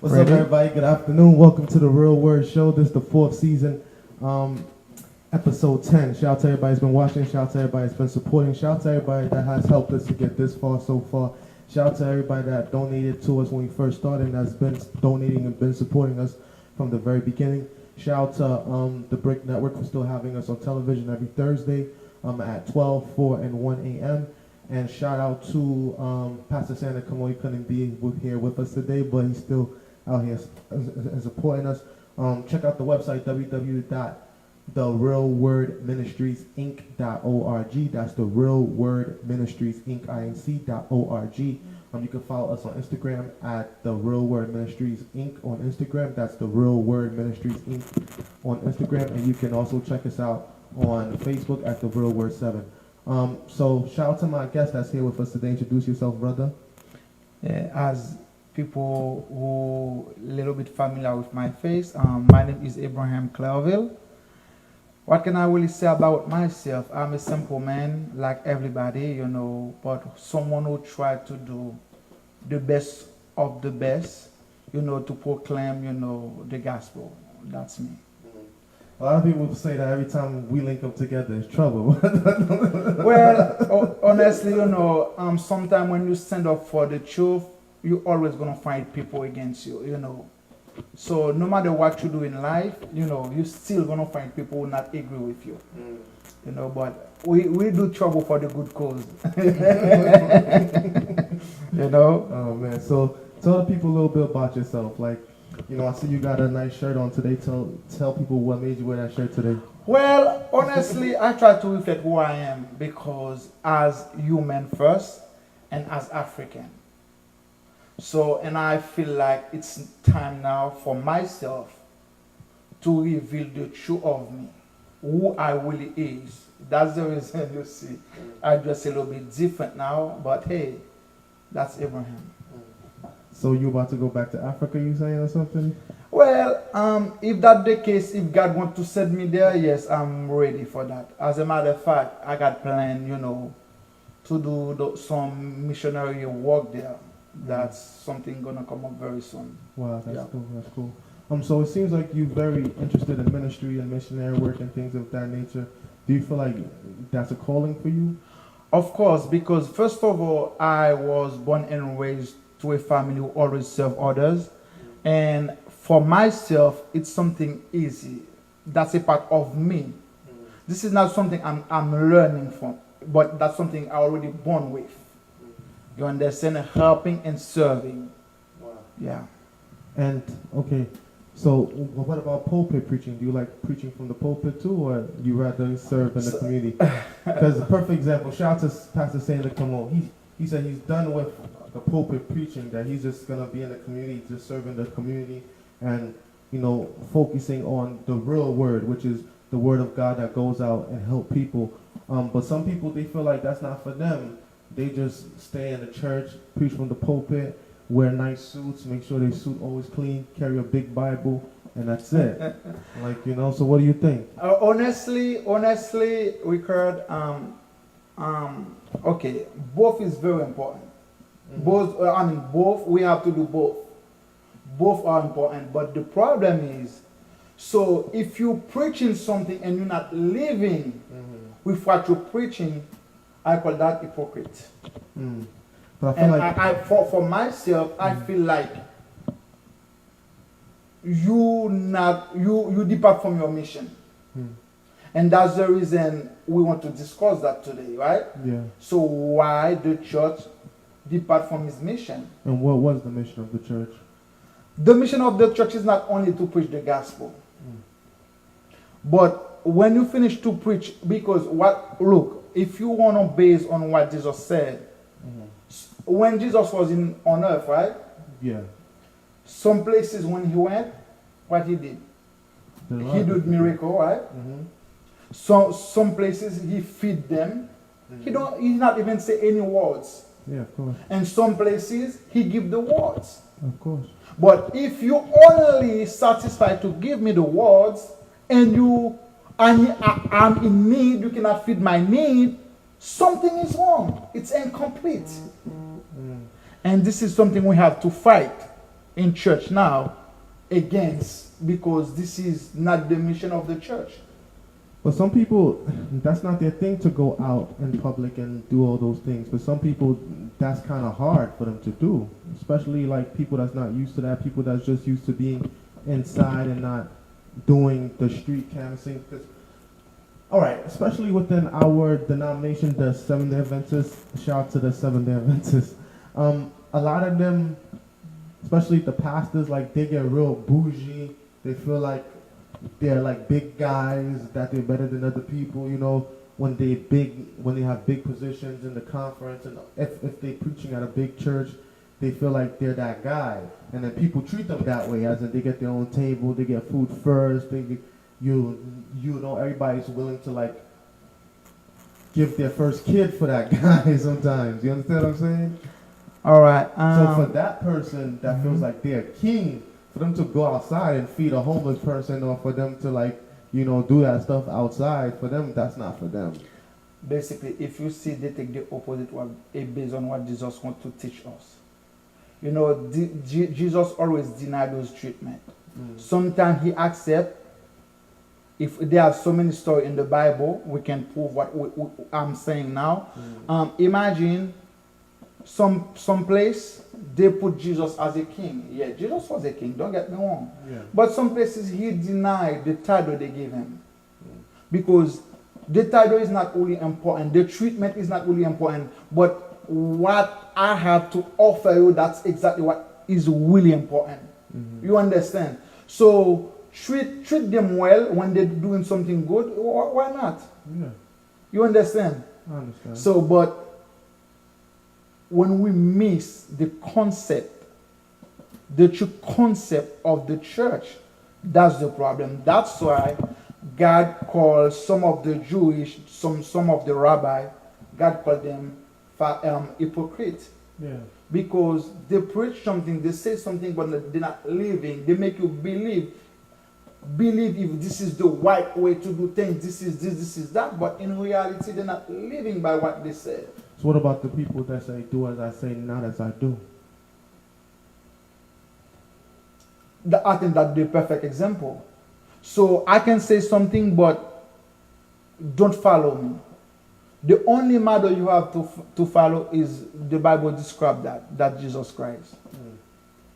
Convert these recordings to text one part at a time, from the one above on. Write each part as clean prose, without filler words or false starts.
What's up, everybody? Good afternoon. Welcome to the Real Word Show. This is the 4th season, episode 10. Shout out to everybody who's been watching. Shout out to everybody who's been supporting. Shout out to everybody that has helped us to get this far so far. Shout out to everybody that donated to us when we first started and has been donating and been supporting us from the very beginning. Shout out to the Brick Network for still having us on television every Thursday at 12, 4, and 1 a.m. And shout out to Pastor Santa Cameau. He couldn't be here with us today, but he's still out here supporting us. Check out the website, www.therealwordministriesinc.org. That's the Real Word Ministries Inc.org. You can follow us on Instagram at the Real Word Ministries Inc. on Instagram. That's the Real Word Ministries Inc. on Instagram. And you can also check us out on Facebook at the Real Word 7. So shout out to my guest that's here with us today. Introduce yourself, brother. As people who a little bit familiar with my face, my name is Abraham Clairvil. What can I really say about myself? I'm a simple man like everybody, but someone who tried to do the best of the best, to proclaim, the gospel. That's me. A lot of people say that every time we link up together, it's trouble. Well, honestly, sometimes when you stand up for the truth, you're always going to find people against you, So no matter what you do in life, you're still going to find people who not agree with you. But we do trouble for the good cause. Oh, man. So tell the people a little bit about yourself. Like, I see you got a nice shirt on today. Tell people what made you wear that shirt today. Well, honestly, I try to reflect who I am because as human first and as African. So, and I feel like it's time now for myself to reveal the truth of me, who I really is. That's the reason you see I dress a little bit different now, but hey, that's Abraham. So you about to go back to Africa, you saying, or something? Well, if that's the case, if God wants to send me there, yes, I'm ready for that. As a matter of fact, I got planned, to do some missionary work there. That's something gonna come up very soon. Wow, that's cool. That's cool. So it seems like you're very interested in ministry and missionary work and things of that nature. Do you feel like that's a calling for you? Of course, because first of all, I was born and raised to a family who always serve others, and for myself, it's something easy. That's a part of me. This is not something I'm learning from, but that's something I already born with. You understand? Helping and serving. Wow. Yeah. And, okay, so what about pulpit preaching? Do you like preaching from the pulpit too, or you rather serve in the community? Because a perfect example, shout out to Pastor Santa Cameau. He said he's done with the pulpit preaching, that he's just going to be in the community, just serving the community and, focusing on the real word, which is the word of God that goes out and help people. But some people, they feel like that's not for them. They just stay in the church, preach from the pulpit, wear nice suits, make sure their suit always clean, carry a big Bible, and that's it. So what do you think? Honestly, Rickard, okay, both is very important. Both, we have to do both. Both are important, but the problem is, so if you're preaching something and you're not living with what you're preaching, I call that hypocrite. But I feel for myself, I feel like you depart from your mission. And that's the reason we want to discuss that today, right? Yeah. So why the church depart from his mission? And what was the mission of the church? The mission of the church is not only to preach the gospel. But when you finish to preach, because if you want to base on what Jesus said, when Jesus was on earth, right? Yeah. Some places when he went, what he did? He did miracle, right? So some places he feed them. He not even say any words. Yeah, of course. And some places he give the words. Of course. But if you only satisfied to give me the words and I'm in need, you cannot feed my need, something is wrong. It's incomplete. And this is something we have to fight. in church now against, because this is not the mission of the church. But some people, that's not their thing to go out in public and do all those things. But some people, that's kind of hard for them to do. Especially like people that's not used to that, people that's just used to being inside and not doing the street canvassing. All right, especially within our denomination, the Seventh-day Adventists, shout out to the Seventh-day Adventists. A lot of them, especially the pastors, like they get real bougie. They feel like they're like big guys, that they're better than other people, you know, when they have big positions in the conference, and if they're preaching at a big church, they feel like they're that guy. And then people treat them that way, as in they get their own table, they get food first, you know, everybody's willing to like give their first kid for that guy sometimes. You understand what I'm saying? All right. So for that person that feels like they're king, for them to go outside and feed a homeless person, or for them to like, you know, do that stuff outside, for them, that's not for them. Basically, if you see they take the opposite one, based on what Jesus wants to teach us. You know, Jesus always denied those treatment. Sometimes he accept. If there are so many stories in the Bible, we can prove what I'm saying now. Imagine some place they put Jesus as a king. Yeah, Jesus was a king, don't get me wrong. Yeah. But some places he denied the title they gave him. Because the title is not really important, the treatment is not really important, but what I have to offer you, that's exactly what is really important. You understand? So treat them well when they're doing something good. Why not? Yeah. You understand? I understand. So, but when we miss the concept, the true concept of the church, that's the problem. That's why God calls some of the Jewish, some of the rabbi, God called them hypocrite. Yeah. Because they preach something, they say something, but they're not living. They make you believe if this is the right way to do things, this is that, but in reality they're not living by what they say. So what about the people that say, do as I say, not as I do? I think that's the perfect example. So I can say something, but don't follow me. The only model you have to follow is the Bible describes that Jesus Christ.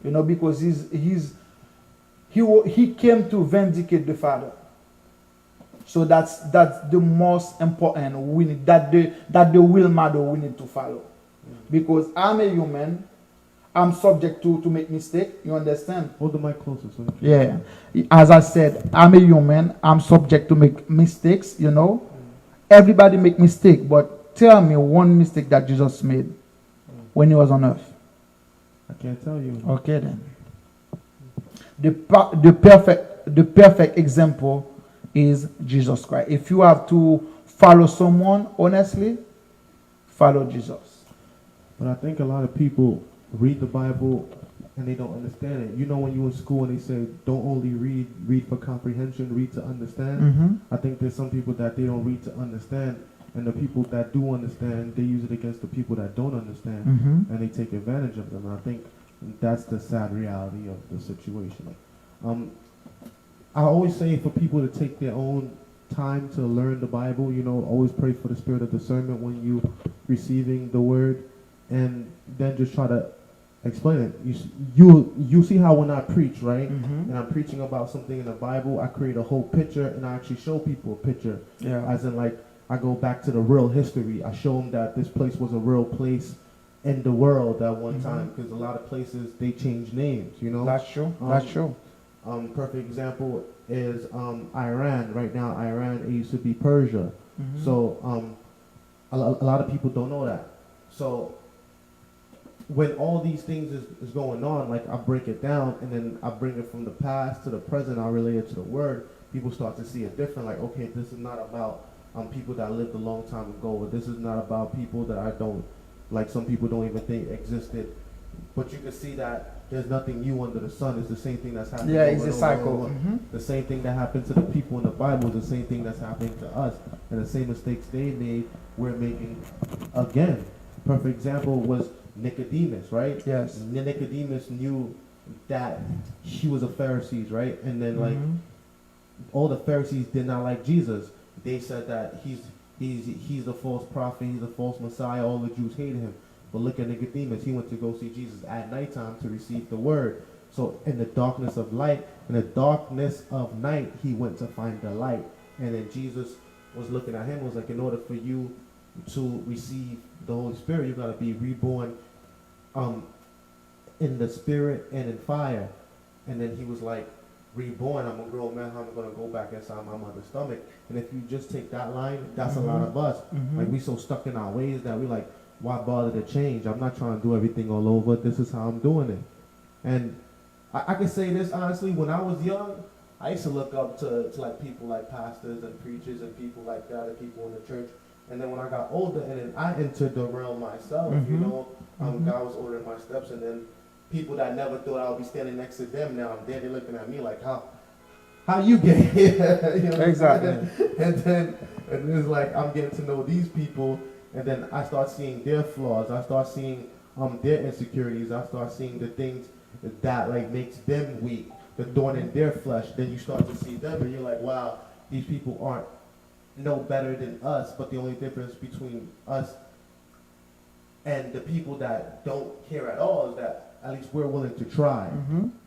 You know, because he came to vindicate the Father. So that's the most important we need, that the will model we need to follow. Because I'm a human, I'm subject to make mistake. You understand? Hold the mic closer, so yeah. As I said, I'm a human, I'm subject to make mistakes, you know. Everybody make mistake, but tell me one mistake that Jesus made when he was on earth. I can't tell you. Okay then. The perfect example is Jesus Christ. If you have to follow someone, honestly, follow Jesus. But I think a lot of people read the Bible and they don't understand it. You know, when you're in school and they say, don't only read for comprehension, read to understand. I think there's some people that they don't read to understand, and the people that do understand, they use it against the people that don't understand, and they take advantage of them. And I think that's the sad reality of the situation. I always say for people to take their own time to learn the Bible, you know, always pray for the spirit of discernment when you receiving the word, and then just try to explain it. You see how when I preach, right, and I'm preaching about something in the Bible, I create a whole picture and I actually show people a picture. Yeah. As in, like, I go back to the real history. I show them that this place was a real place in the world at one time, because a lot of places they change names. You know. That's true. That's true. Perfect example is Iran. Right now, Iran, it used to be Persia. So a lot of people don't know that. So when all these things is going on, like I break it down and then I bring it from the past to the present, I relate it to the word, people start to see it different. Like, okay, this is not about people that lived a long time ago, or this is not about people that I don't, like some people don't even think existed. But you can see that there's nothing new under the sun. It's the same thing that's happening. Yeah, it's a cycle. The same thing that happened to the people in the Bible is the same thing that's happening to us. And the same mistakes they made, we're making again. Perfect example was Nicodemus, right? Yes. Nicodemus knew that he was a Pharisee, right? And then like all the Pharisees did not like Jesus. They said that he's a false prophet, he's a false Messiah. All the Jews hated him. But look at Nicodemus. He went to go see Jesus at nighttime to receive the word. So in the darkness of light, in the darkness of night, he went to find the light. And then Jesus was looking at him, was like, in order for you to receive the Holy Spirit, you gotta be reborn in the spirit and in fire. And then he was like, reborn, I'm a grown man, I'm gonna go back inside my mother's stomach. And if you just take that line, that's a lot of us. Like, we so stuck in our ways that we like, why bother to change? I'm not trying to do everything all over. This is how I'm doing it. And I can say this honestly, when I was young, I used to look up to like people like pastors and preachers and people like that, and people in the church. And then when I got older, and then I entered the realm myself, you know, God was ordering my steps, and then people that never thought I would be standing next to them, now I'm there, they're looking at me like, how you get here? You know, Exactly. and then it's like I'm getting to know these people, and then I start seeing their flaws. I start seeing their insecurities. I start seeing the things that like makes them weak, the thorn in their flesh. Then you start to see them, and you're like, wow, these people aren't no better than us. But the only difference between us and the people that don't care at all is that at least we're willing to try.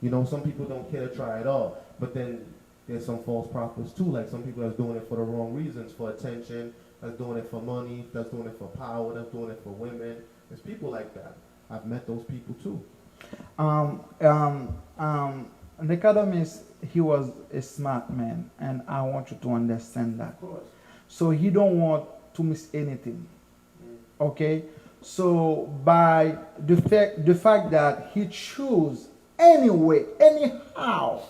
You know, some people don't care to try at all. But then there's some false prophets too, like some people that's doing it for the wrong reasons, for attention, that's doing it for money, that's doing it for power, that's doing it for women. There's people like that. I've met those people too. Nicodemus, he was a smart man, and I want you to understand that. Of course. So he don't want to miss anything. Okay? So by the fact that he chose anyway, anyhow,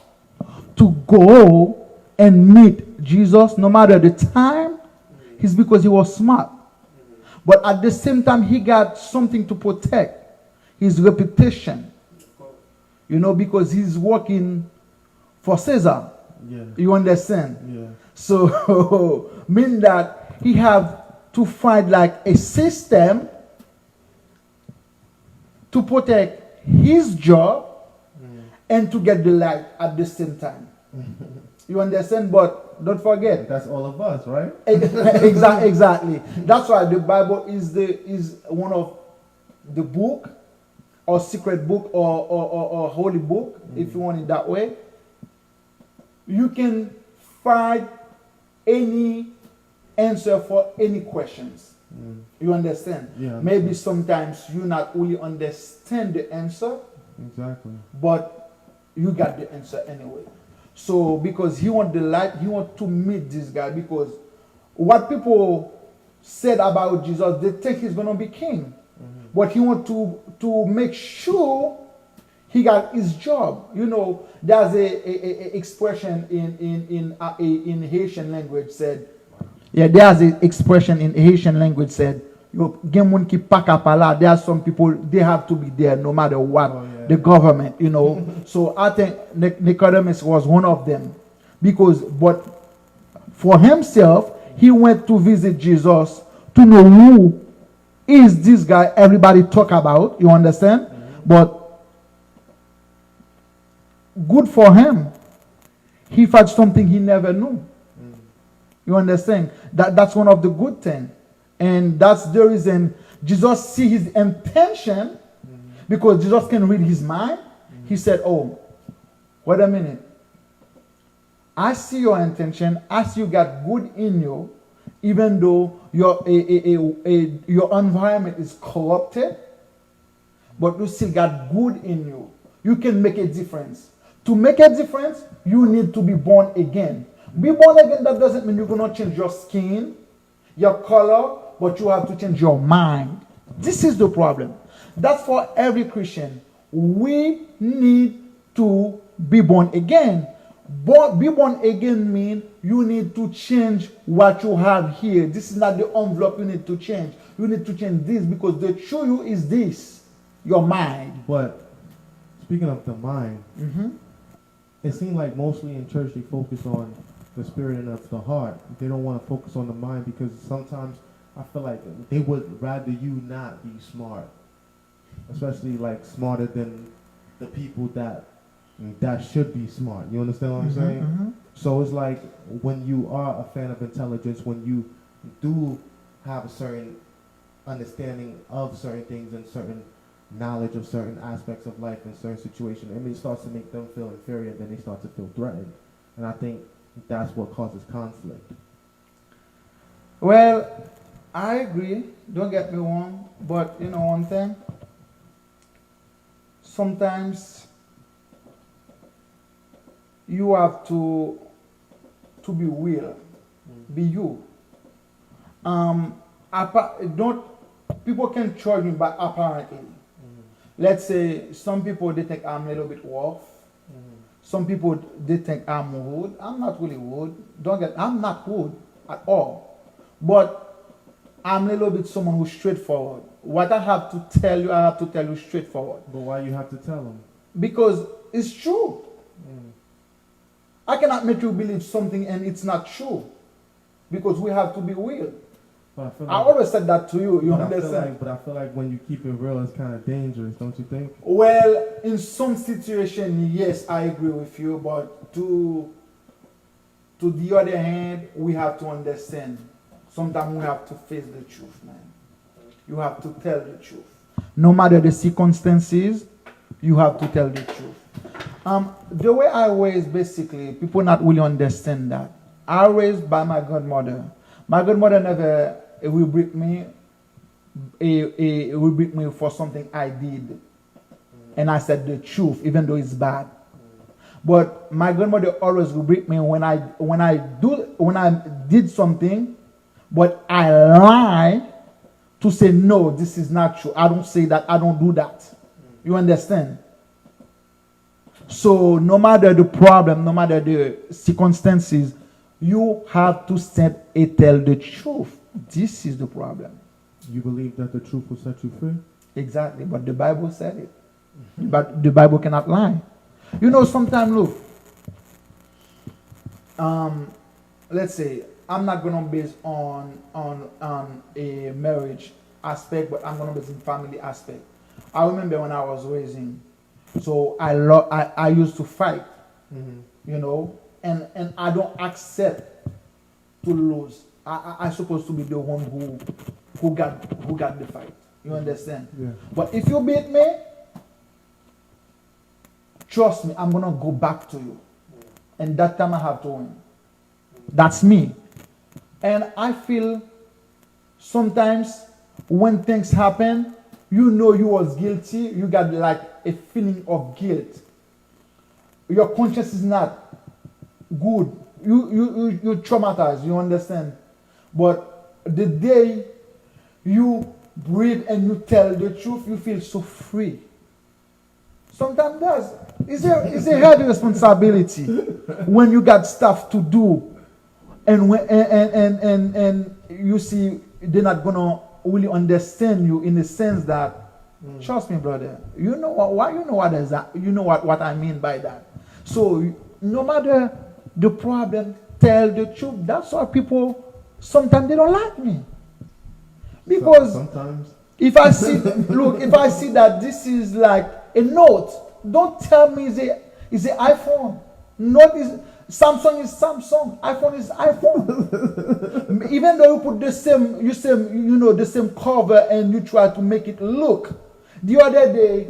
to go and meet Jesus, no matter the time, it's because he was smart. But at the same time, he got something to protect, his reputation. You know, because he's working for Caesar. Yeah. You understand? Yeah. So, mean that he have to find like a system to protect his job and to get the light at the same time. You understand? But don't forget, That's all of us, right? exactly. That's why the Bible is one of the book or secret book or holy book, if you want it that way. You can find any answer for any questions. You understand? Yeah. Maybe sometimes you not really understand the answer, Exactly. but you got the answer anyway. So because he want the light, he want to meet this guy, because what people said about Jesus, they think he's gonna be king, but he want to make sure he got his job. You know, there's a expression in Haitian language said, yeah, there's an expression in Haitian language said, there are some people, they have to be there no matter what, the government, you know. So I think Nicodemus was one of them, but for himself, he went to visit Jesus to know who is this guy everybody talk about, you understand? But good for him, he found something he never knew. You understand? That's one of the good things. And that's the reason Jesus see his intention, because Jesus can read his mind. He said, oh, wait a minute. I see your intention. I see you got good in you, even though your environment is corrupted, but you still got good in you. You can make a difference. To make a difference, you need to be born again. Be born again, that doesn't mean you're going to change your skin, your color, but you have to change your mind. This is the problem. That's for every Christian. We need to be born again. Be born again means you need to change what you have here. This is not the envelope you need to change. You need to change this, because the true you is this, your mind. But speaking of the mind, it seems like mostly in church they focus on the spirit and of the heart. They don't want to focus on the mind, because sometimes I feel like they would rather you not be smart, especially like smarter than the people that should be smart. You understand what I'm saying? Mm-hmm. So it's like when you are a fan of intelligence, when you do have a certain understanding of certain things and certain knowledge of certain aspects of life in certain situations, I mean, it starts to make them feel inferior, then they start to feel threatened. And I think that's what causes conflict. Well, I agree. Don't get me wrong. But you know one thing? Sometimes you have to be real. Be you. Don't people can charge me by apparently. Let's say some people they think I'm a little bit rough. Some people they think I'm rude. I'm not really rude. I'm not rude at all. But I'm a little bit someone who's straightforward. What I have to tell you, I have to tell you straightforward. But why you have to tell them? Because it's true. I cannot make you believe something and it's not true. Because we have to be real. But I always said that to you. You understand? But I feel like when you keep it real, it's kind of dangerous, don't you think? Well, in some situation, yes, I agree with you. But to the other hand, we have to understand. Sometimes we have to face the truth, man. You have to tell the truth. No matter the circumstances, you have to tell the truth. The way I raised, basically, people not really understand that. I raised by my godmother. My godmother never rebuked me. Rebuked me for something I did, and I said the truth, even though it's bad. But my grandmother always rebuked me when I did something, but I lie to say no, this is not true. I don't say that. I don't do that. You understand? So no matter the problem, no matter the circumstances, you have to stand and tell the truth. This is the problem. You believe that the truth will set you free? Exactly, but the Bible said it. But the Bible cannot lie. You know, sometimes, look, let's say, I'm not going to base on a marriage aspect, but I'm going to base in family aspect. I remember when I was raising, so I used to fight, you know, and I don't accept to lose. I supposed to be the one who got the fight. You understand? Yeah. But if you beat me, trust me, I'm gonna go back to you. And that time I have to win. That's me. And I feel sometimes when things happen, you know you was guilty, you got like a feeling of guilt. Your conscience is not good. You traumatized, you understand? But the day you breathe and you tell the truth, you feel so free. Sometimes it's a heavy responsibility when you got stuff to do, and you see they're not gonna really understand you in the sense that, trust me, brother, you know what is that? You know what I mean by that. So no matter the problem, tell the truth. That's why people sometimes they don't like me. Because sometimes if I see that this is like a note, don't tell me it's an iPhone. Note is Samsung is Samsung. iPhone is iPhone. Even though you put the same cover and you try to make it look. The other day,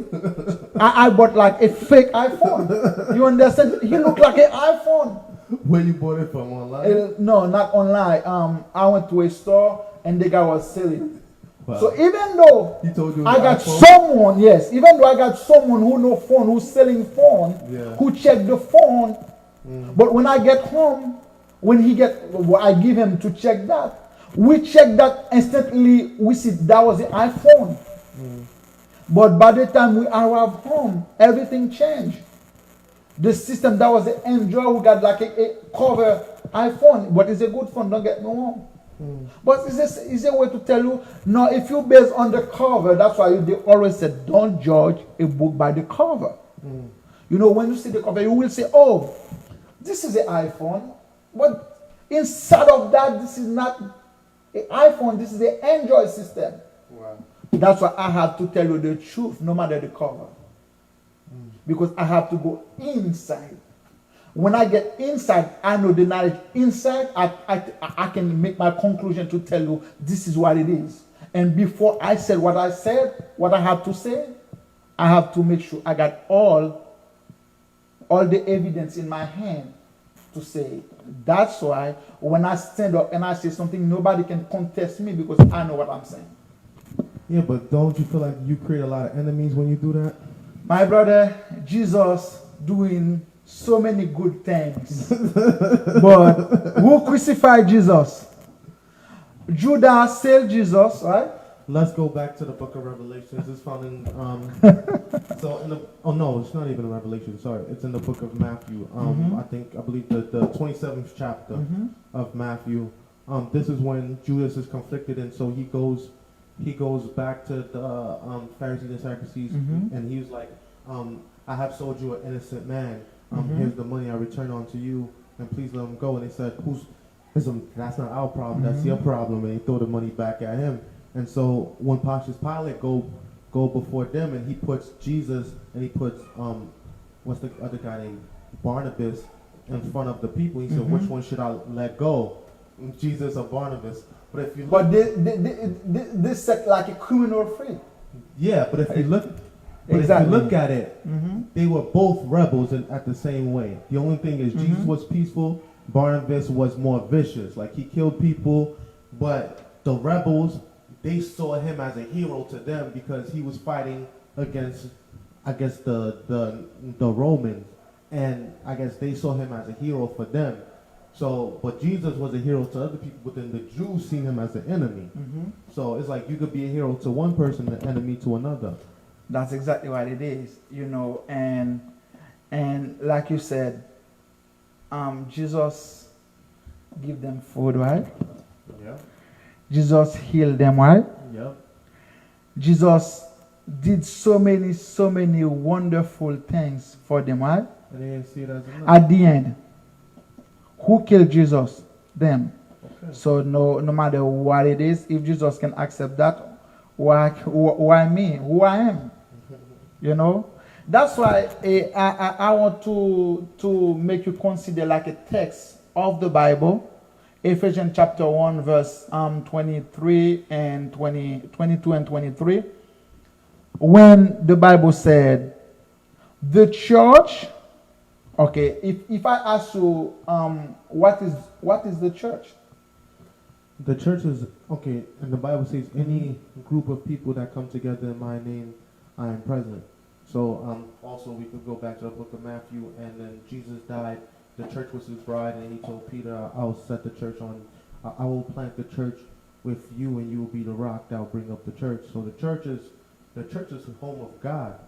I bought like a fake iPhone. You understand? He looked like an iPhone. Where you bought it from? Online? No, not online. I went to a store and the guy was selling. Wow. So even though he told you I got iPhone? even though I got someone who know phone, who's selling phone, who checked the phone, but when I get home, I give him to check that. We check that instantly. We see that was the iPhone. But by the time we arrive home, everything changed. The system that was the Android, we got like a cover iPhone, but it's a good phone. Don't get me wrong. But it's a way to tell you, no, if you base on the cover, that's why they always said, don't judge a book by the cover. You know, when you see the cover, you will say, oh, this is an iPhone, but inside of that, this is not an iPhone, this is an Android system. Wow. That's why I have to tell you the truth, no matter the cover. because I have to go inside. When I get inside, I know the knowledge inside. I can make my conclusion to tell you this is what it is. And before I said, what I have to say, I have to make sure I got all the evidence in my hand to say it. That's why when I stand up and I say something, nobody can contest me because I know what I'm saying. Yeah, but don't you feel like you create a lot of enemies when you do that? My brother, Jesus doing so many good things. But who crucified Jesus? Judas sold Jesus, right? Let's go back to the book of Revelations. It's found in no, it's not even in Revelation, sorry. It's in the book of Matthew. I believe the 27th chapter of Matthew. This is when Judas is conflicted, and so he goes back to the Pharisees and Sadducees, and he was like, I have sold you an innocent man. Here's the money I return unto you, and please let him go. And they said, that's not our problem, that's your problem. And he threw the money back at him. And so when Pontius Pilate go before them, and he puts Jesus and he puts what's the other guy named Barnabas in front of the people, he said, which one should I let go, Jesus or Barnabas? But if you look, they set like a criminal free. Yeah, but if you look, if you look at it, they were both rebels at the same way. The only thing is Jesus was peaceful, Barnabas was more vicious. Like he killed people, but the rebels, they saw him as a hero to them because he was fighting against the Romans, and I guess they saw him as a hero for them. So, but Jesus was a hero to other people, but then the Jews seen him as an enemy. So it's like you could be a hero to one person, an enemy to another. That's exactly what it is, and like you said, Jesus give them food, right? Yeah. Jesus healed them, right? Yep. Jesus did so many wonderful things for them, right? And they didn't see it as enough. At the end, who killed Jesus? Them. Okay. So no matter what it is, if Jesus can accept that, why me? Who I am? That's why I want to make you consider like a text of the Bible, Ephesians chapter 1 verse 23 and 22 and 23, when the Bible said the church. Okay, if I ask you what is the church? The church is, okay, and the Bible says any group of people that come together in my name, I am present. So also we could go back to the book of Matthew, and then Jesus died, the church was his bride, and he told Peter, I will set the church on, I will plant the church with you, and you will be the rock that will bring up the church. So the church is the home of God,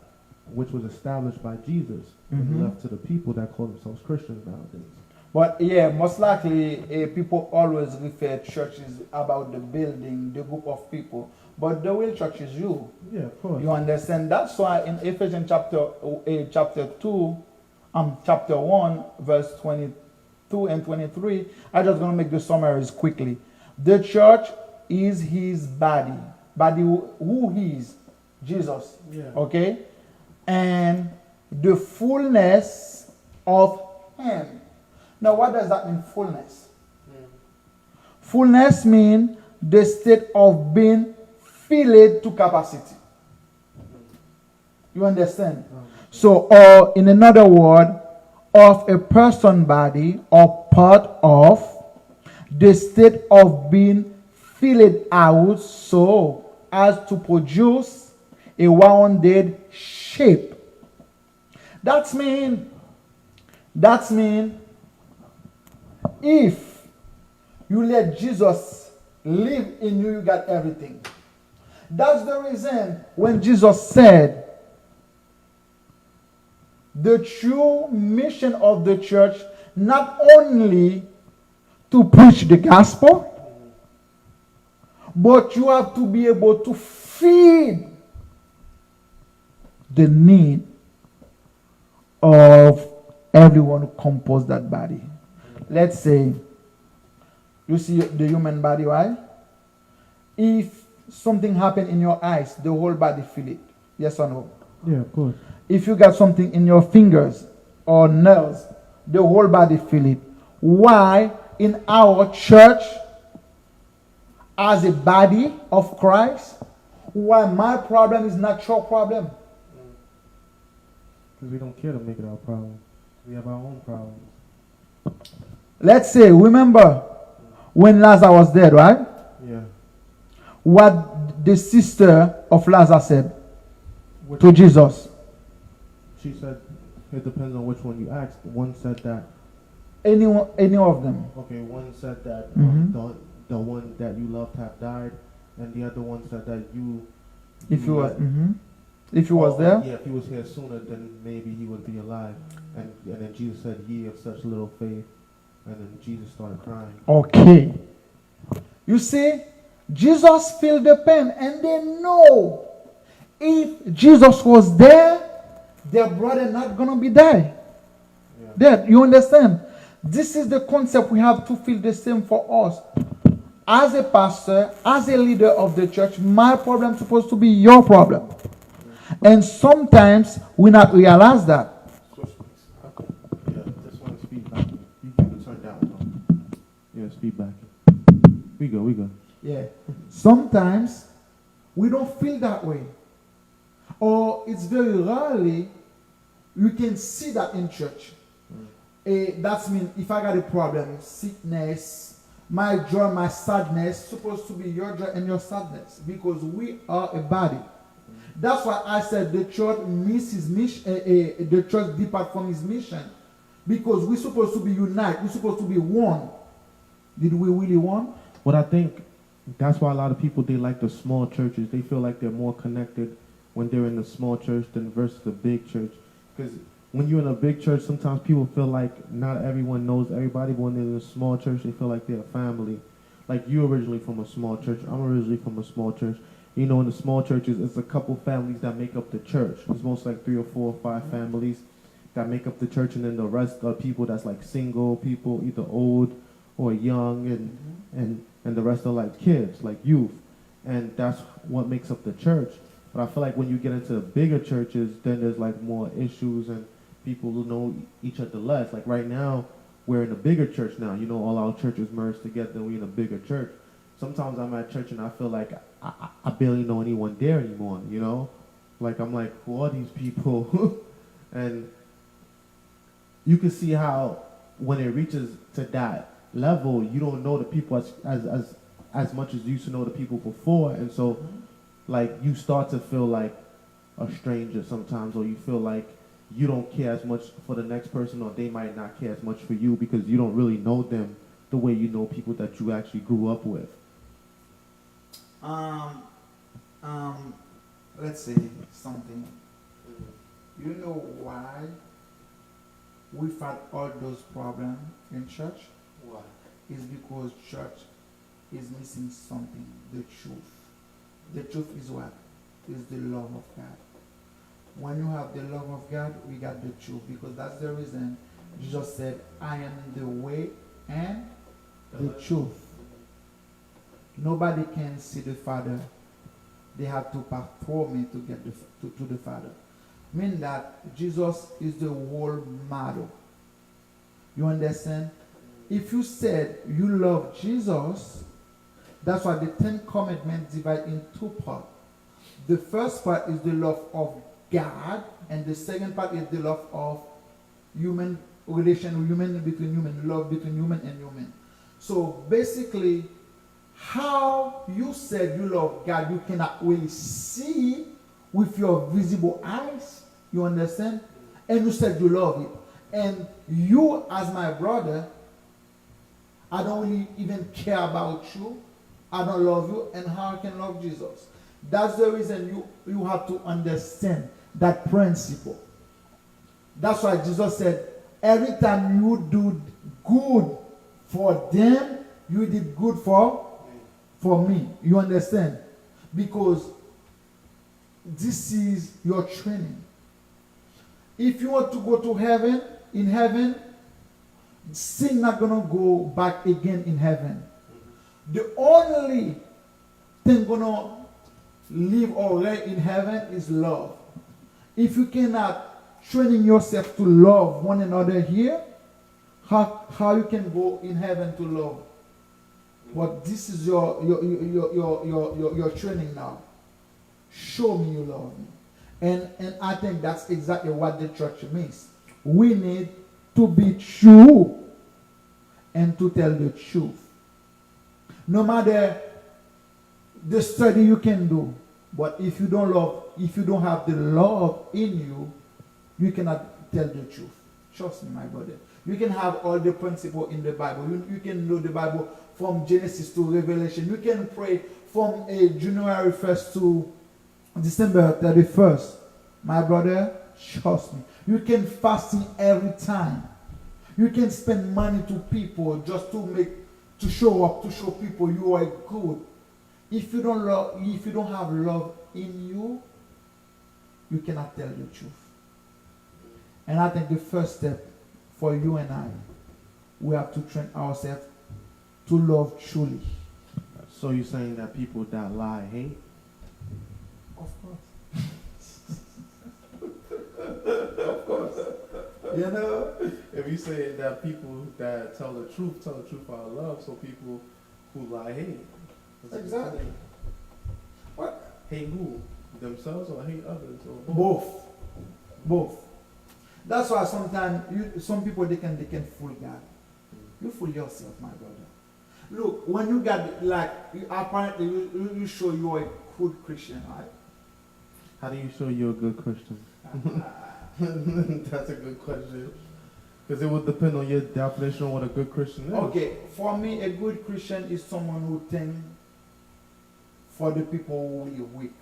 which was established by Jesus and left to the people that call themselves Christians nowadays. But yeah, most likely people always refer churches about the building, the group of people. But the real church is you. Yeah, of course. You understand? That's why in Ephesians chapter 1, verse 22 and 23, I'm just going to make the summaries quickly. The church is his body. Body who he is? Jesus. Yeah. Okay? And the fullness of him. Now, what does that mean, fullness? Fullness means the state of being filled to capacity. You understand? So, or in another word, of a person body or part of the state of being filled out so as to produce a rounded shape. That's mean if you let Jesus live in you, you got everything. That's the reason when Jesus said the true mission of the church not only to preach the gospel, but you have to be able to feed the need of everyone who composes that body. Let's say you see the human body, right? If something happened in your eyes, the whole body feel it. Yes or no? Yeah, of course. If you got something in your fingers or nails, the whole body feel it. Why in our church, as a body of Christ, why my problem is not your problem? Because we don't care to make it our problem. We have our own problems. Let's say, remember when Lazarus was dead, right? Yeah. What the sister of Lazarus said Which to Jesus. She said, it depends on which one you ask. One said that. Any of them. Okay, one said that Mhm. the one that you loved have died, and the other one said that If you were- was, if you was Oh, there. yeah, if he was here sooner, then maybe he would be alive. And then Jesus said, "Ye of such little faith," and then Jesus started crying. Okay. You see, Jesus feel the pain, and they know if Jesus was there, their brother not gonna be dead. Yeah. Dead. You understand? This is the concept we have to feel the same for us. As a pastor, as a leader of the church, my problem is supposed to be your problem. And sometimes we not realize that. Yeah, this one's feedback. You can turn down. Yeah, it's feedback. We go. Yeah. Sometimes we don't feel that way. Or it's very rarely you can see that in church. That means if I got a problem, sickness, my joy, my sadness, supposed to be your joy and your sadness, because we are a body. That's why I said the church miss his mission. The church depart from his mission, because we're supposed to be united. We're supposed to be one. Did we really one? But I think that's why a lot of people, they like the small churches. They feel like they're more connected when they're in the small church than versus the big church. Because when you're in a big church, sometimes people feel like not everyone knows everybody. But when they're in a small church, they feel like they're a family. Like you originally from a small church. I'm originally from a small church. You know, in the small churches, it's a couple families that make up the church. It's most like 3 or 4 or 5 families that make up the church, and then the rest are people that's like single people, either old or young, and the rest are like kids, like youth. And that's what makes up the church. But I feel like when you get into bigger churches, then there's like more issues and people who know each other less. Like right now, we're in a bigger church now. You know, all our churches merged together and we're in a bigger church. Sometimes I'm at church and I feel like I barely know anyone there anymore, you know? Like, I'm like, who are these people? And you can see how when it reaches to that level, you don't know the people as much as you used to know the people before. And so, like, you start to feel like a stranger sometimes, or you feel like you don't care as much for the next person, or they might not care as much for you because you don't really know them the way you know people that you actually grew up with. Let's say something. You know why we fight all those problems in church? Why? Is because church is missing something, the truth. The truth is what? Is the love of God. When you have the love of God, we got the truth, because that's the reason Jesus said, I am the way and the truth. Nobody can see the Father. They have to pass through me to get to the Father. Mean that Jesus is the whole model. You understand? If you said you love Jesus, that's why the 10 Commandments divide in 2 parts. The first part is the love of God, and the second part is the love of human relation, between human, love between human and human. So basically, how you said you love God, you cannot really see with your visible eyes. You understand? And you said you love it. And you, as my brother, I don't really even care about you. I don't love you. And how I can love Jesus? That's the reason you have to understand that principle. That's why Jesus said, every time you do good for them, you did good for me. You understand? Because this is your training. If you want to go to heaven, in heaven, sin not gonna go back again in heaven. The only thing gonna live or reign in heaven is love. If you cannot training yourself to love one another here, how you can go in heaven to love? But this is your training now. Show me you love me. And I think that's exactly what the church means. We need to be true and to tell the truth. No matter the study you can do, but if you don't have the love in you, you cannot tell the truth. Trust me, my brother. You can have all the principles in the Bible. You can know the Bible from Genesis to Revelation. You can pray from January 1st to December 31st. My brother, trust me. You can fasting every time. You can spend money to people just to show up, to show people you are good. If you don't have love in you, you cannot tell the truth. And I think the first step for you and I, we have to train ourselves to love truly. So you're saying that people that lie hate? Of course. Of course. You know? If you say that people that tell the truth out of love, so people who lie hate. Exactly. What? Hate who? Themselves or hate others? Or Both. That's why sometimes some people they can fool God. You fool yourself, my brother. Look, when you got apparently you show you're a good Christian, right? How do you show you're a good Christian? That's a good question. Because it would depend on your definition of what a good Christian is. Okay, for me, a good Christian is someone who thinks for the people who are weak.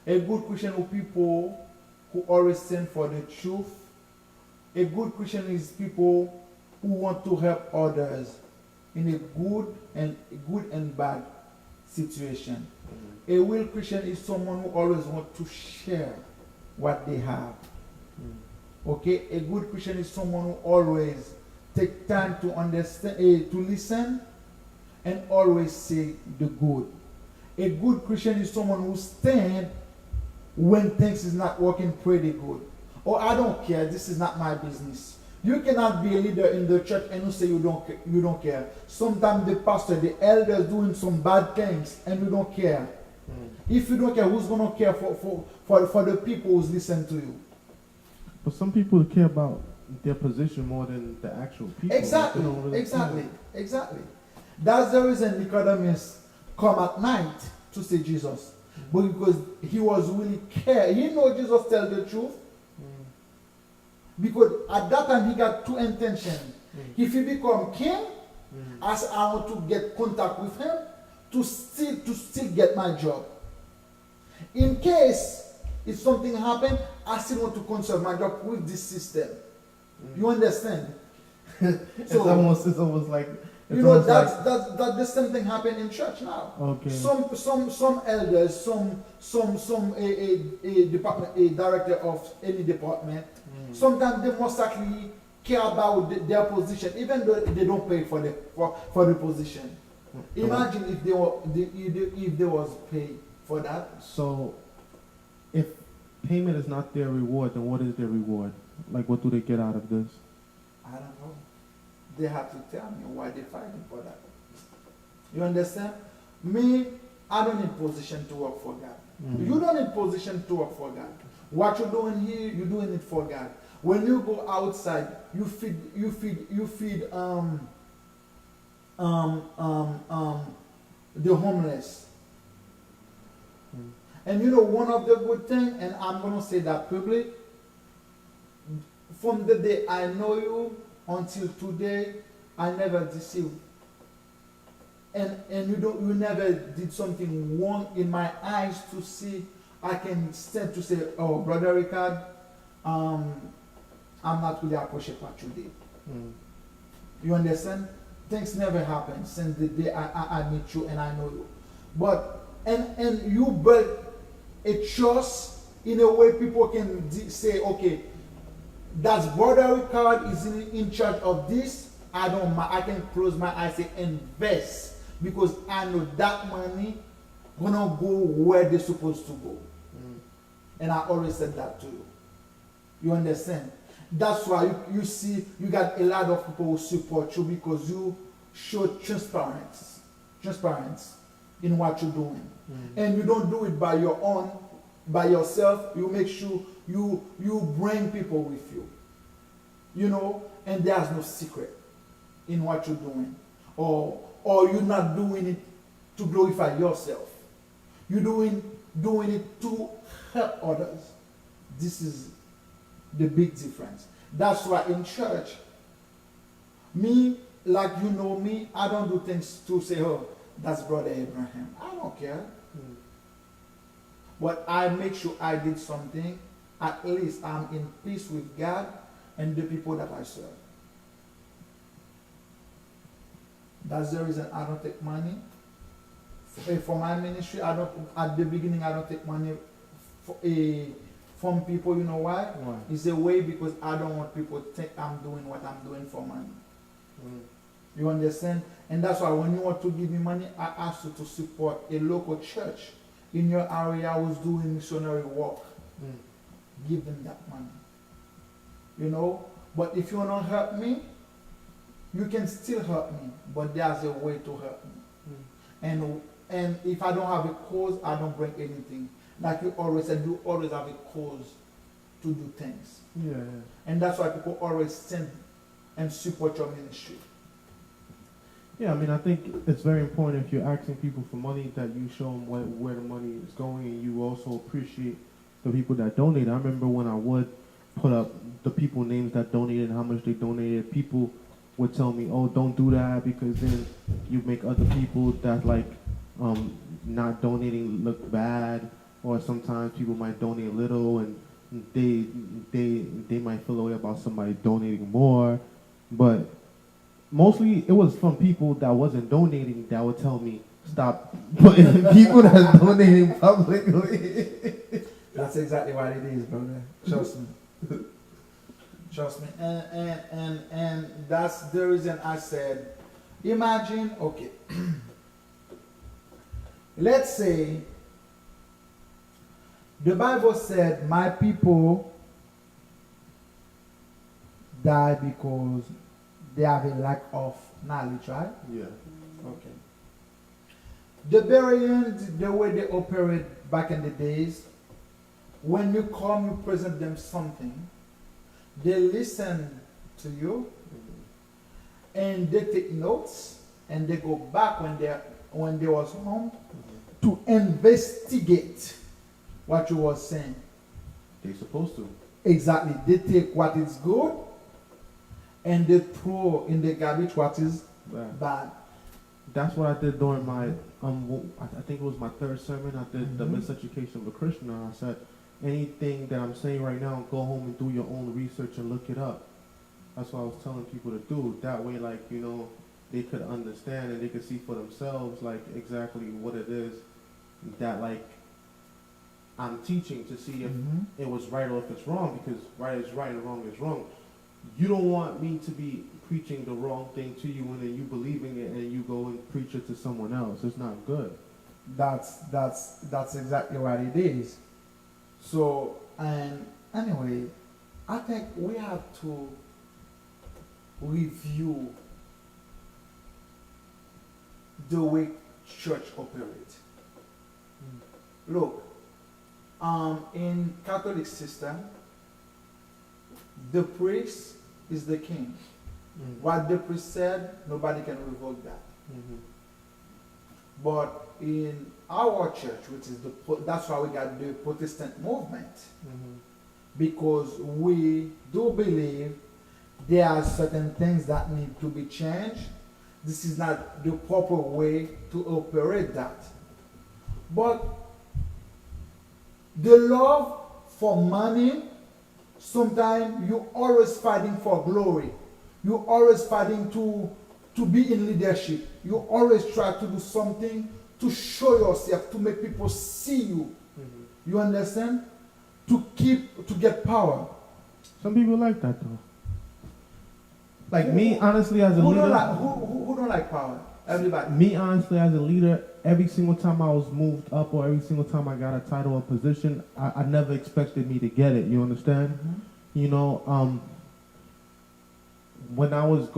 A good Christian is people who always stand for the truth. A good Christian is people who want to help others in a good and bad situation. Mm-hmm. A real Christian is someone who always wants to share what they have. Mm-hmm. Okay, a good Christian is someone who always take time to understand, to listen, and always say the good. A good Christian is someone who stands when things is not working pretty good. Or I don't care, this is not my business. You cannot be a leader in the church and you say you don't care. Sometimes the pastor, the elders doing some bad things and you don't care. If you don't care, who's going to care for the people who's listening to you? But some people care about their position more than the actual people. Exactly. That's the reason Nicodemus come at night to see Jesus. But because he was really care. He know Jesus tell the truth. Because at that time he got two intentions. If he become king, as I want to get contact with him to still get my job. In case if something happen, I still want to conserve my job with this system. You understand? It's almost like that's the same thing happen in church now. Okay. Some elders, some a department, a director of any department. Sometimes they most likely care about their position, even though they don't pay for the position. Imagine if they was paid for that. So, if payment is not their reward, then what is their reward? Like, what do they get out of this? I don't know. They have to tell me why they're fighting for that. You understand? Me, I don't need position to work for God. You don't need position to work for God. What you're doing here, you're doing it for God. When you go outside, you feed the homeless. And you know one of the good things, and I'm gonna say that public, from the day I know you until today, I never deceived. And you never did something wrong in my eyes to see. I can stand to say, oh, Brother Rickard, I'm not really appreciate what you did. You understand? Things never happen since the day I meet you and I know you. But and you build a trust in a way people can say, okay, that's Brother Rickard is in charge of this. I don't mind. I can close my eyes and invest because I know that money gonna go where they're supposed to go. And I always said that to you. You understand? That's why you see you got a lot of people who support you because you show transparency in what you're doing. And you don't do it by your own, by yourself. You make sure you bring people with you. You know, and there's no secret in what you're doing. Or you're not doing it to glorify yourself. You're doing it to help others. This is the big difference. That's why in church, me, like you know me, I don't do things to say, oh, that's Brother Abraham. I don't care. But I make sure I did something. At least I'm in peace with God and the people that I serve. That's the reason I don't take money. For my ministry, at the beginning, I don't take money from people. You know why? Why? It's a way because I don't want people to think I'm doing what I'm doing for money. You understand? And that's why when you want to give me money, I ask you to support a local church in your area who's doing missionary work. Give them that money. You know? But if you want to help me, you can still help me. But there's a way to help me. And if I don't have a cause, I don't bring anything. Like you always said, you always have a cause to do things. Yeah. And that's why people always stand and support your ministry. Yeah, I mean, I think it's very important if you're asking people for money that you show them where the money is going, and you also appreciate the people that donate. I remember when I would put up the people names that donated and how much they donated, people would tell me, oh, don't do that because then you make other people that like not donating look bad, or sometimes people might donate little and they might feel a way about somebody donating more. But mostly it was from people that wasn't donating that would tell me stop putting people that's donating publicly. That's exactly what it is, brother. Trust me. Trust me. And that's the reason I said, imagine, okay, let's say the Bible said, my people die because they have a lack of knowledge, right? Yeah. Okay. The Bereans, the way they operate back in the days, when you come, you present them something, they listen to you, and they take notes, and they go back when they was home to investigate what you was saying. They're supposed to. Exactly. They take what is good, and they throw in the garbage what is bad. That's what I did during my I think it was my third sermon. I did the miseducation of a Christian, and I said, anything that I'm saying right now, go home and do your own research and look it up. That's what I was telling people to do. That way, like, you know, they could understand and they could see for themselves, like, exactly what it is that, like, I'm teaching, to see if it was right or if it's wrong, because right is right and wrong is wrong. You don't want me to be preaching the wrong thing to you and then you believing it and you go and preach it to someone else. It's not good. That's exactly what it is. So, and anyway, I think we have to review the way church operates. Look, in Catholic system, the priest is the king. What the priest said, nobody can revoke that. But in our church, which is that's why we got the Protestant movement, because we do believe there are certain things that need to be changed. This is not the proper way to operate that. But the love for money, sometimes you're always fighting for glory. You're always fighting to be in leadership. You always try to do something to show yourself, to make people see you. You understand? To get power. Some people like that though. Like me, honestly, as a leader. Who don't like power? Everybody. Me, honestly, as a leader, every single time I was moved up or every single time I got a title or position, I never expected me to get it. You understand? Mm-hmm. You know, when I was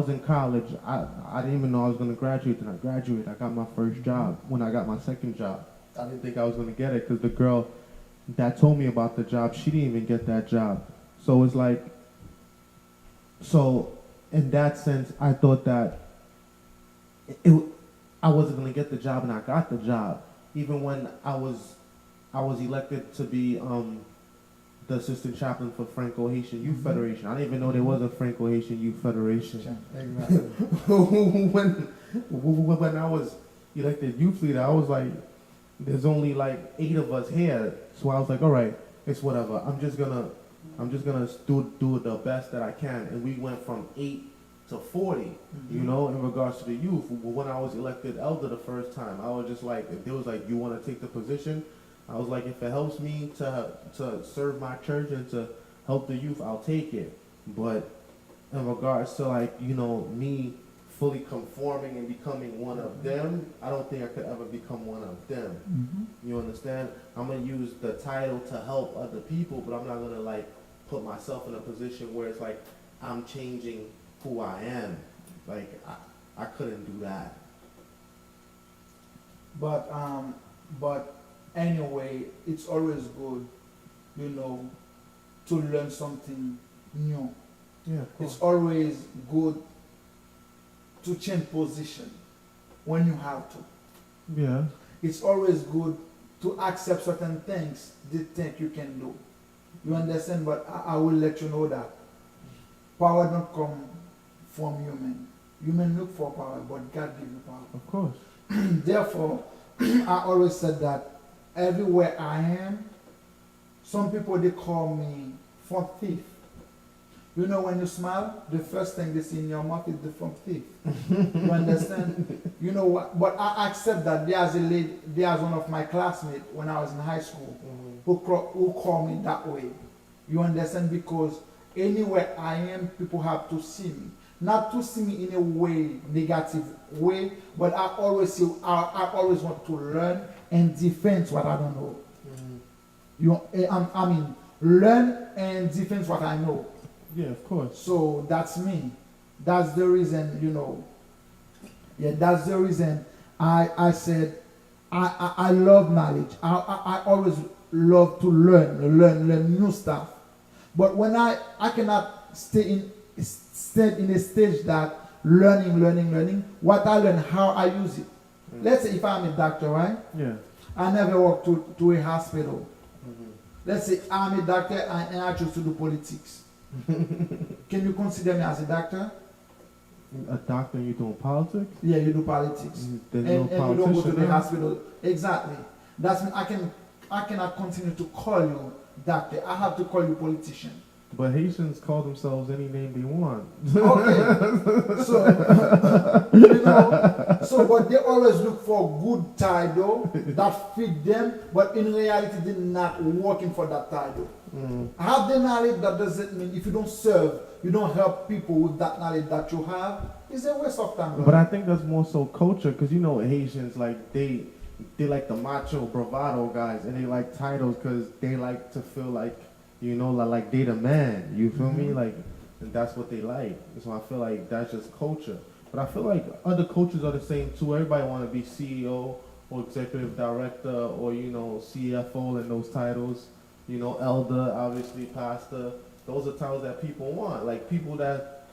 in college, I didn't even know I was going to graduate. Then I graduated. I got my first job. When I got my second job, I didn't think I was going to get it because the girl that told me about the job, she didn't even get that job. So it's like, so in that sense, I thought that I wasn't going to get the job, and I got the job. Even when I was elected to be the assistant chaplain for Franco-Haitian Youth Federation. I didn't even know there was a Franco-Haitian Youth Federation. Exactly. when I was elected youth leader, I was like, there's only like 8 of us here. So I was like, all right, it's whatever. I'm just gonna do the best that I can. And we went from 8 to 40, you know, in regards to the youth. When I was elected elder the first time, I was just like, if they was like, you want to take the position? I was like, if it helps me to serve my church and to help the youth, I'll take it. But in regards to like, you know, me fully conforming and becoming one of them, I don't think I could ever become one of them. Mm-hmm. You understand? I'm going to use the title to help other people, but I'm not going to like put myself in a position where it's like I'm changing who I am. Like, I couldn't do that. But anyway, it's always good, you know, to learn something new. Yeah, of course. It's always good to change position when you have to. Yeah. It's always good to accept certain things they think you can do. You understand? But I will let you know that power don't come from human. Human look for power, but God gives you power. Of course. Therefore, I always said that everywhere I am, some people they call me front thief. You know, when you smile, the first thing they see in your mouth is the front thief. You understand? You know what? But I accept that there's a lady, there's one of my classmates when I was in high school who call me that way. You understand? Because anywhere I am, people have to see me. Not to see me in a way, negative way, but I always want to learn and defend what I don't know. I mean, learn and defend what I know. Yeah, of course. So that's me. That's the reason, you know. Yeah, that's the reason I said I love knowledge. I always love to learn new stuff. But when I cannot stay in a stage that learning, what I learn, how I use it. Let's say if I'm a doctor, right? Yeah. I never walk to a hospital. Let's say I'm a doctor and I choose to do politics. Can you consider me as a doctor? A doctor, you doing politics? Yeah, you do politics. There's And no you don't go to the politician hospital. Exactly. That's I cannot continue to call you doctor. I have to call you politician. But Haitians call themselves any name they want. Okay. So you know, but they always look for a good title that fit them, but in reality they're not working for that title. Have the knowledge, that doesn't mean if you don't serve, you don't help people with that knowledge that you have, it's a waste of time. But I think that's more so culture, because you know Haitians, like they like the macho bravado guys, and they like titles because they like to feel like, you know, like they the man. You feel me? Like, and that's what they like. So I feel like that's just culture. But I feel like other cultures are the same too. Everybody want to be CEO or executive director or, you know, CFO and those titles. You know, elder, obviously, pastor. Those are titles that people want. Like people that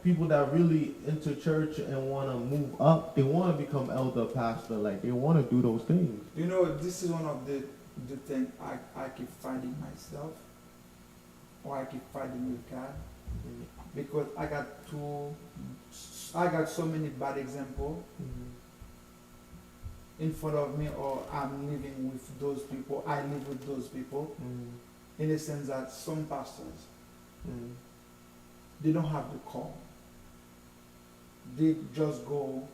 really into church and want to move up, they want to become elder, pastor. Like they want to do those things. You know, this is one of the things I keep finding myself, or I keep fighting with God, because I got so many bad examples in front of me, or I'm living with those people. I live with those people. In the sense that some pastors, they don't have the call. They just go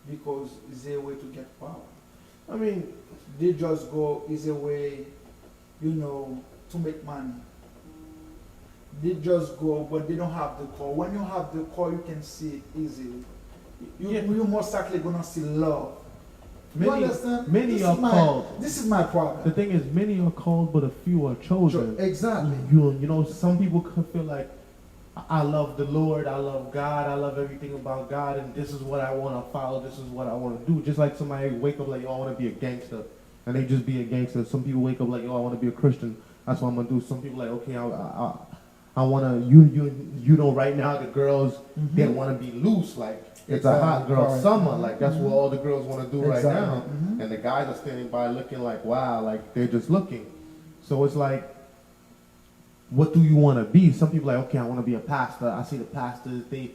because it's a way to get power. I mean, they just go is a way, you know, to make money. They just go, but they don't have the call. When you have the call, you can see it easily. you most likely gonna see love. You understand? Many are called. This is my problem. The thing is, many are called, but a few are chosen. Exactly. You know, some people could feel like, I love the Lord, I love God, I love everything about God, and this is what I want to follow, this is what I want to do. Just like somebody wake up like, oh, I want to be a gangster, and they just be a gangster. Some people wake up like, oh, I want to be a Christian, that's what I'm going to do. Some people like, okay, I want to, you know, right now the girls, they want to be loose, like, it's a hot girl summer, like that's what all the girls want to do right now. And the guys are standing by looking like, wow, like they're just looking. So it's like, what do you want to be? Some people are like, okay, I want to be a pastor. I see the pastors, they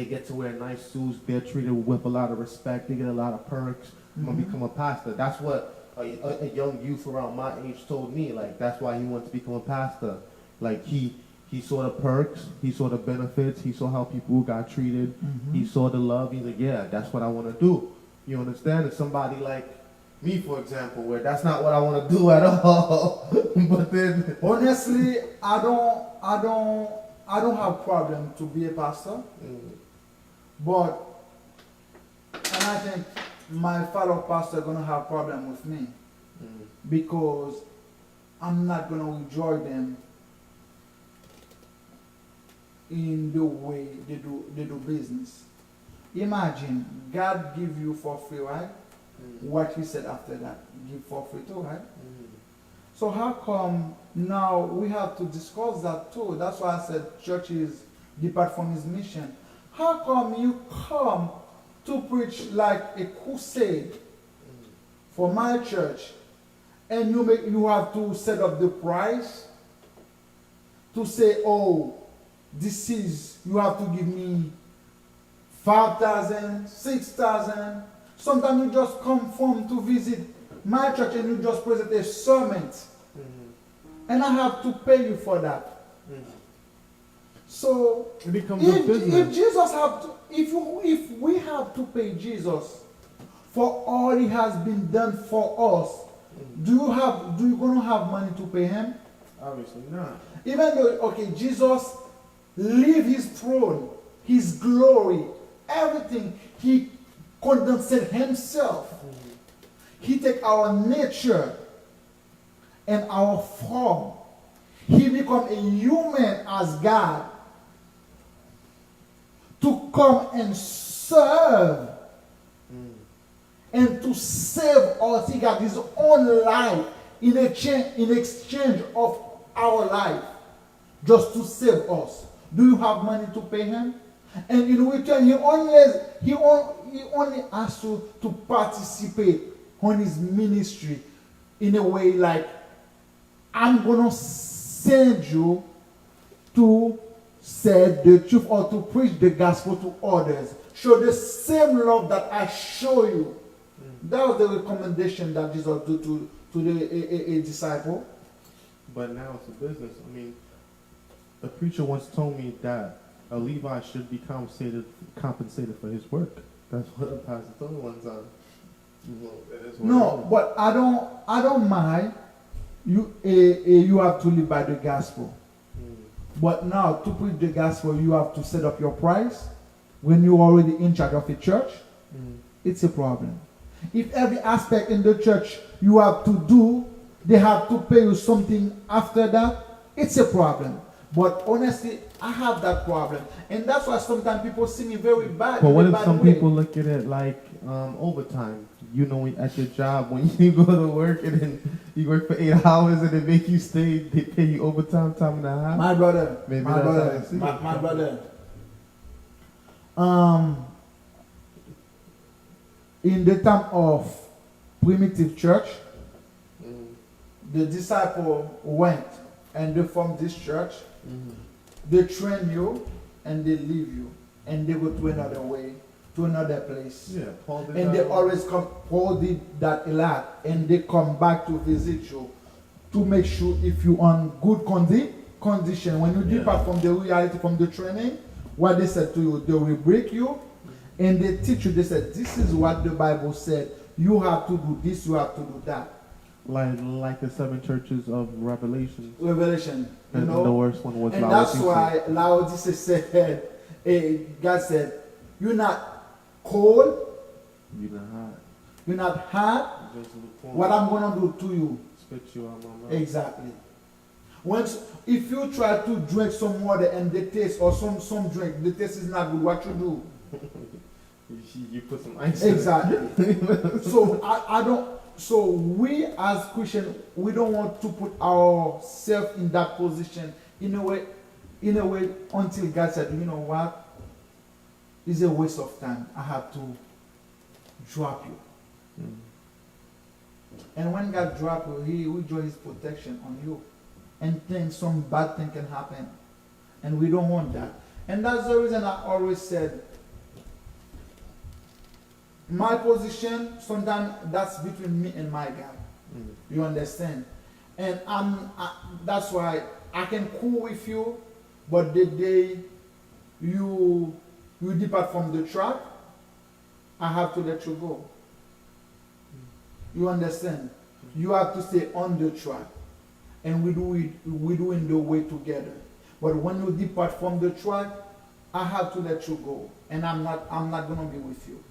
get to wear nice suits, they're treated with a lot of respect, they get a lot of perks. I'm going to become a pastor. That's what a young youth around my age told me. Like, that's why he wanted to become a pastor. Like, he saw the perks, he saw the benefits, he saw how people got treated, he saw the love. He's like, yeah, that's what I want to do. You understand? It's somebody like me, for example, where that's not what I want to do at all. But then, honestly, I don't have problem to be a pastor. But, and I think my fellow pastor are gonna have problem with me because I'm not gonna enjoy them in the way they do business. Imagine God give you for free, right? What he said after that, give for free too, right? So how come now we have to discuss that too? That's why I said churches depart from his mission. How come you come to preach like a crusade for my church and you have to set up the price to say, oh, this is, you have to give me 5,000, 6,000. Sometimes you just come from to visit my church and you just present a sermon. And I have to pay you for that. So it becomes a business. If Jesus have to, if we have to pay Jesus for all he has been done for us, do you gonna have money to pay him? Obviously not. Even though, okay, Jesus leave his throne, his glory, everything, he condensed himself. He take our nature and our form. He become a human as God to come and serve and to save us. He got his own life in exchange of our life just to save us. Do you have money to pay him? And in return, he only asks you to participate on his ministry in a way like, I'm going to send you to say the truth or to preach the gospel to others. Show the same love that I show you. That was the recommendation that Jesus did to a disciple. But now it's a business. I mean, the preacher once told me that a Levi should be compensated for his work. That's what the pastor told me one time. No, but I don't mind. You have to live by the gospel. But now to preach the gospel, you have to set up your price. When you're already in charge of a church, it's a problem. If every aspect in the church you have to do, they have to pay you something after that, it's a problem. But honestly, I have that problem. And that's why sometimes people see me very bad. But what if some people look at it like overtime? You know, at your job, when you go to work and then you work for 8 hours and they make you stay, they pay you overtime, time and a half? My brother. Maybe my brother. In the time of primitive church, the disciple went and they formed this church. They train you and they leave you and they go to another way, to another place. Yeah, Paul did and that. They always come. Paul did that a lot, and they come back to visit you to make sure if you on good condition. When you depart from the reality, from the training, what they said to you, they will break you, and they teach you. They said, "This is what the Bible said. You have to do this. You have to do that." Like the 7 churches of Revelation. And the worst one was and Laodicea. that's why Laodicea said, God said, cold, You're not hot. you're not hot, Just lukewarm. what I'm gonna do to you? Spit you out my mouth. Exactly. If you try to drink some water and the taste, or some drink, the taste is not good, what you do? You put some ice in it. Exactly. So we as Christians, we don't want to put ourselves in that position in a way until God said, you know what? It's a waste of time. I have to drop you. Mm. And when God drop you, He will draw His protection on you. And then some bad thing can happen. And we don't want that. And that's the reason I always said, my position, sometimes that's between me and my God. Mm. You understand? And that's why I can cool with you, but the day you depart from the track, I have to let you go. You understand? You have to stay on the track. And we do in the way together. But when you depart from the track, I have to let you go. And I'm not gonna be with you.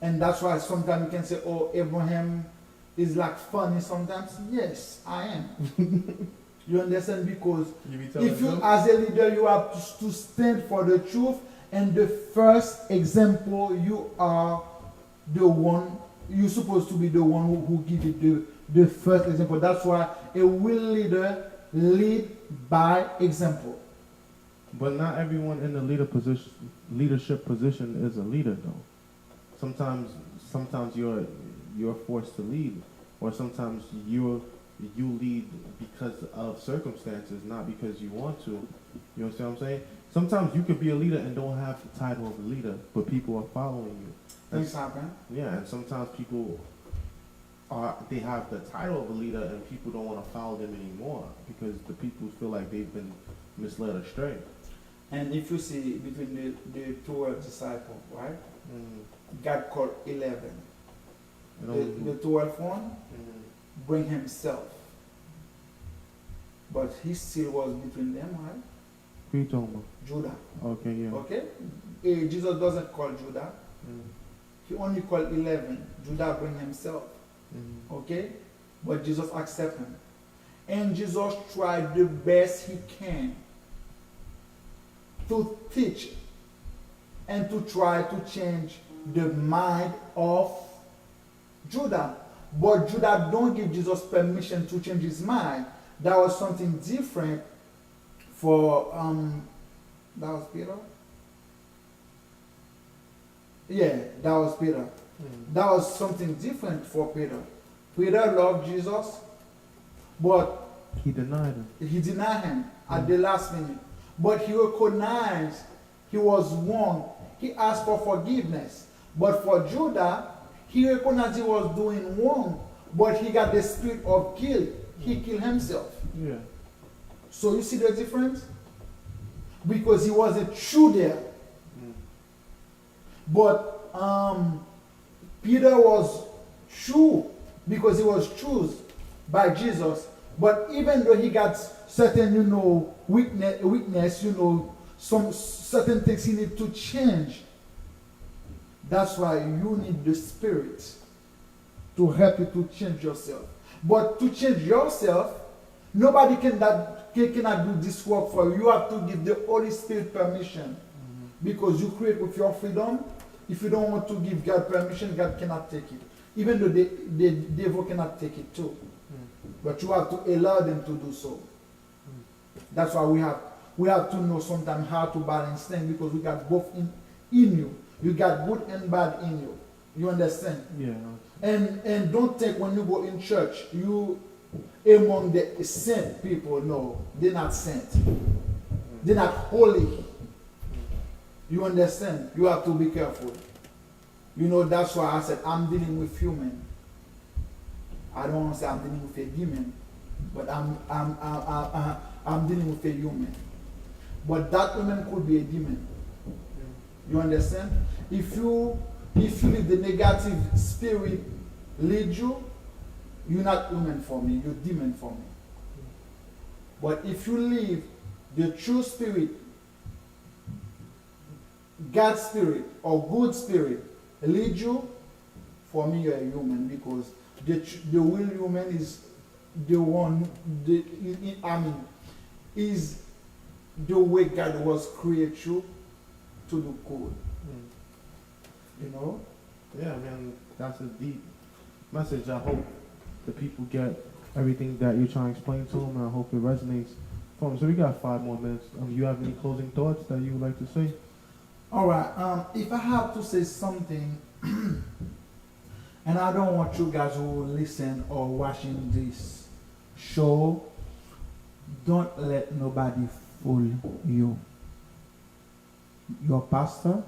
And that's why sometimes you can say, oh, Abraham is like funny sometimes. Yes, I am. You understand? Because if you, as a leader, you have to stand for the truth, and the first example, you are the one, you're supposed to be the one who give it the first example. That's why a real leader lead by example. But not everyone in the leadership position is a leader, though. Sometimes you're forced to lead, or sometimes you lead because of circumstances, not because you want to. You understand what I'm saying? Sometimes you could be a leader and don't have the title of a leader, but people are following you. Things happen. Yeah, and sometimes people they have the title of a leader and people don't want to follow them anymore because the people feel like they've been misled astray. And if you see between the 12 disciples, right? God called 11. The 12th one bring himself. But he still was between them, right? Who you talking about? Judah. Okay, yeah. Okay? Jesus doesn't call Judah. He only called 11. Judah bring himself. Okay? But Jesus accept him. And Jesus tried the best he can to teach and to try to change the mind of Judah. But Judah don't give Jesus permission to change his mind. That was something different for that was Peter? Yeah, that was Peter. That was something different for Peter. Peter loved Jesus, but he denied him. He denied him at the last minute. But he recognized he was wrong. He asked for forgiveness. But for Judah, he recognized he was doing wrong, but he got the spirit of guilt. He killed himself. Yeah. So you see the difference? Because he wasn't true there. But Peter was true because he was chosen by Jesus. But even though he got certain, weakness, some certain things he need to change. That's why you need the Spirit to help you to change yourself. But to change yourself, nobody cannot do this work for you. You have to give the Holy Spirit permission. Because you create with your freedom. If you don't want to give God permission, God cannot take it. Even though the devil cannot take it too. But you have to allow them to do so. That's why we have to know sometimes how to balance things, because we got both in you. You got good and bad in you. You understand? Yeah. And don't think when you go in church, you among the saint people. No, they're not saint. They're not holy. You understand? You have to be careful. That's why I said I'm dealing with human. I don't want to say I'm dealing with a demon, but I'm dealing with a human. But that human could be a demon. You understand? If you leave the negative spirit lead you, you're not human for me, you're demon for me. But if you leave the true spirit God's spirit or good spirit lead you, for me you're a human, because the real human is the one, is the way God was created you to do good. You know? Yeah, man, that's a deep message. I hope the people get everything that you're trying to explain to them, and I hope it resonates for them. So we got 5 more minutes. You have any closing thoughts that you would like to say? All right. If I have to say something, and I don't want you guys who listen or watching this show, don't let nobody fool you. Your pastor,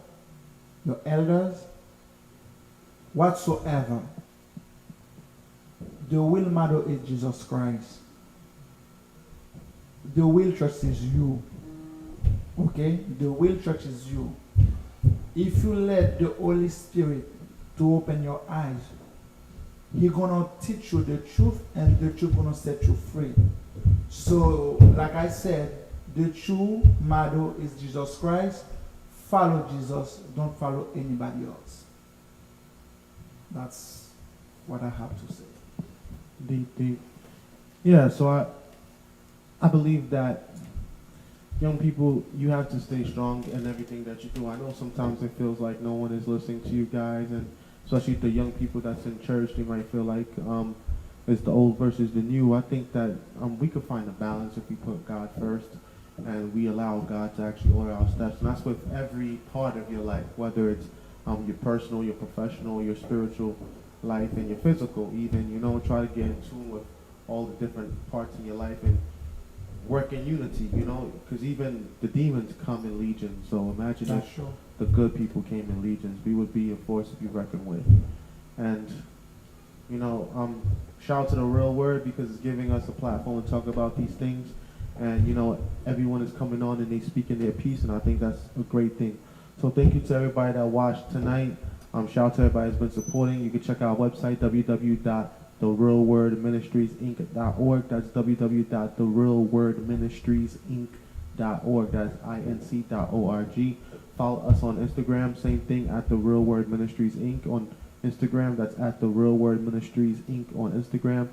your elders, whatsoever. The real matter is Jesus Christ. The real church is you. Okay? The real church is you. If you let the Holy Spirit to open your eyes, He's gonna teach you the truth, and the truth gonna set you free. So, like I said, the true matter is Jesus Christ. Follow Jesus, don't follow anybody else. That's what I have to say. Deep. Yeah, so I believe that young people, you have to stay strong in everything that you do. I know sometimes it feels like no one is listening to you guys, and especially the young people that's in church, they might feel like it's the old versus the new. I think that we could find a balance if we put God first and we allow God to actually order our steps. And that's with every part of your life, whether it's your personal, your professional, your spiritual life, and your physical even. Try to get in tune with all the different parts in your life and work in unity, because even the demons come in legions. So imagine That's if true. the good people came in legions. We would be a force to be reckoned with. And shout out to the Real Word, because it's giving us a platform to talk about these things. And everyone is coming on and they speaking their piece, and I think that's a great thing. So thank you to everybody that watched tonight. Shout out to everybody that's been supporting. You can check out our website, www.therealwordministriesinc.org. That's www.therealwordministriesinc.org. That's inc.org. Follow us on Instagram, same thing, at The Real Word Ministries Inc. on Instagram. That's at The Real Word Ministries Inc. on Instagram.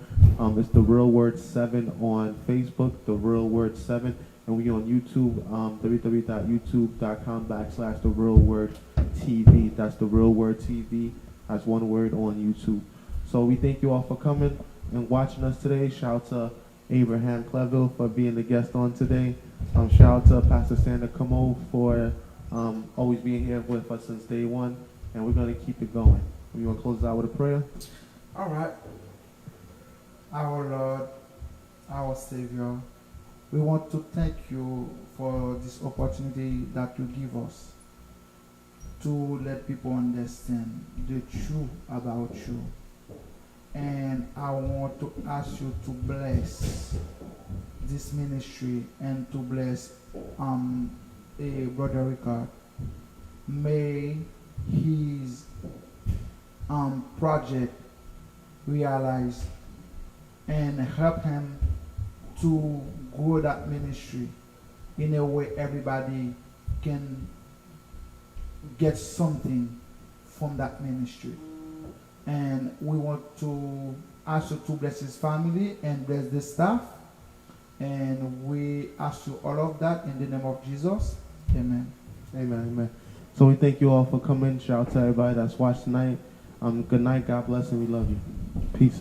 It's The Real Word 7 on Facebook, The Real Word 7. And we on YouTube, www.youtube.com/therealwordtv. That's The Real Word TV. That's one word on YouTube. So we thank you all for coming and watching us today. Shout out to Abraham Clairvil for being the guest on today. Shout out to Pastor Sandra Cameau for always being here with us since day one. And we're going to keep it going. We want to close out with a prayer? All right. Our Lord, our Savior, we want to thank you for this opportunity that you give us to let people understand the truth about you. And I want to ask you to bless this ministry and to bless Brother Rickard. May his project realize and help him to grow that ministry in a way everybody can get something from that ministry. And we want to ask you to bless his family and bless the staff. And we ask you all of that in the name of Jesus. Amen. Amen. So we thank you all for coming. Shout out to everybody that's watched tonight. Good night. God bless, and we love you. Peace.